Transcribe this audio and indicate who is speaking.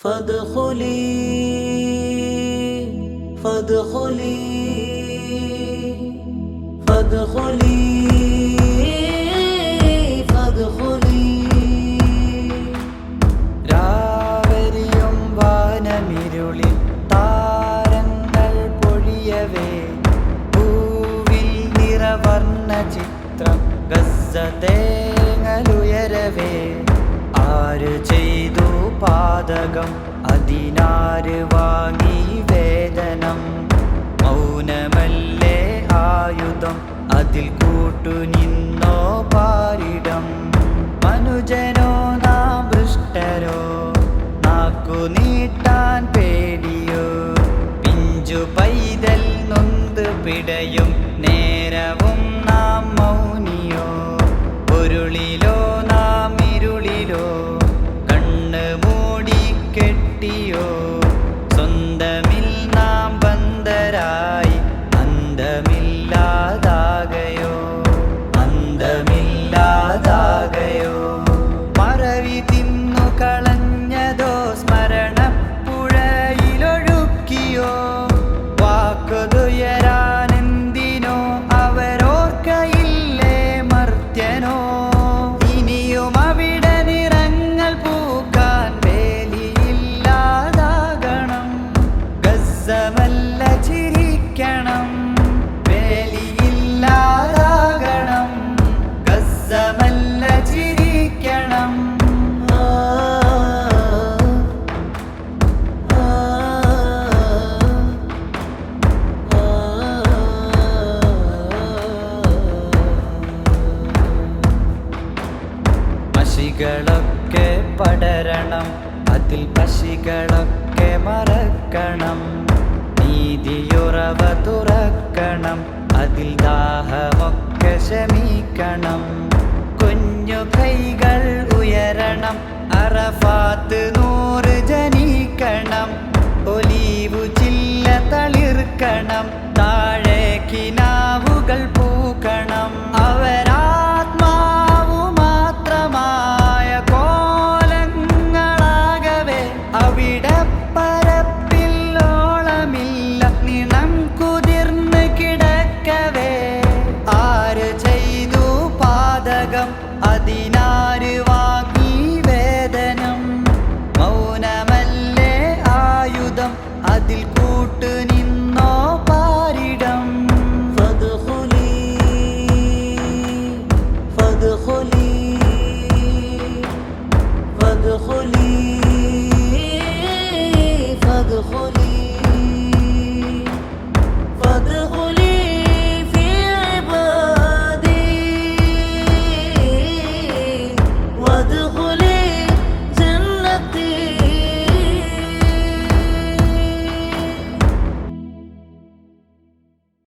Speaker 1: فادخلي فادخلي فادخلي فادخلي രാവരിയും വാനമിരുളിൽ താരങ്ങൾ പൊഴിയവേ പൂവിൽ നിറവർണ്ണ ചിത്രം ഗസ്സ തേങ്ങലുയരവേ ആര് ചെയ്തു പാതകം അതിനാര് വാങ്ങി വേദനം മൗനമല്ലേ ആയുധം അതിൽ കൂട്ടുനിന്നോ പാരിടം മനുജനോ നാം ഭ്രഷ്ടരോ നാക്കു നീട്ടാൻ പേടിയോ പിഞ്ചു പൈതൽ നൊന്ത് പിടയും നേരവും നാം മൗനിയോ പൊരുളിലോ നാം ഇരുളിലോ കണ്ണ് മൂടി കെട്ടിയോ സ്വന്തമിൽ നാം ബന്ധരായി അന്തമില്ലാതാകയോ അന്തമില്ലാതാകയോ മറവി തിന്നു കളഞ്ഞതോ സ്മരണപ്പുഴയിലൊഴുക്കിയോ വാക്കുതുയരാനെന്തിനോ അവരോർക്കയില്ലേ മർത്യനോ ഇനിയും അവിടെ നിറങ്ങൾ പൂക്കാൻ വേലിയില്ലാതാകണം ഗസ്സമല്ല ചിരിക്കണം വേലിയില്ലാതാകണം ഗസ്സമല്ല ചിരിക്കണം പശികളൊക്കെ പടരണം അതിൽ പശികളൊക്കെ മറക്കണം നീതിയുറവ തുറക്കണം അതിൽ ദാഹമൊക്കെ ശമിക്കണം കുഞ്ഞു കൈകൾ ഉയരണം അറഫാത്ത് 100 ജനിക്കണം ഒലീവു ചില്ല തളിർക്കണം താഴെ കിനാവുകൾ പൂക്കണം അവരാത്മാവു മാത്രമായ കോലങ്ങളാകവേ അവിടെ പരപ്പില്ലോളമില്ല നിണം കുതിർന്ന് കിടക്കവേ ആര് ചെയ്തു പാതകം അതിനാര് വാങ്ങി വേദനം മൗനമല്ലേ ആയുധം അതിൽ കൂട്ടു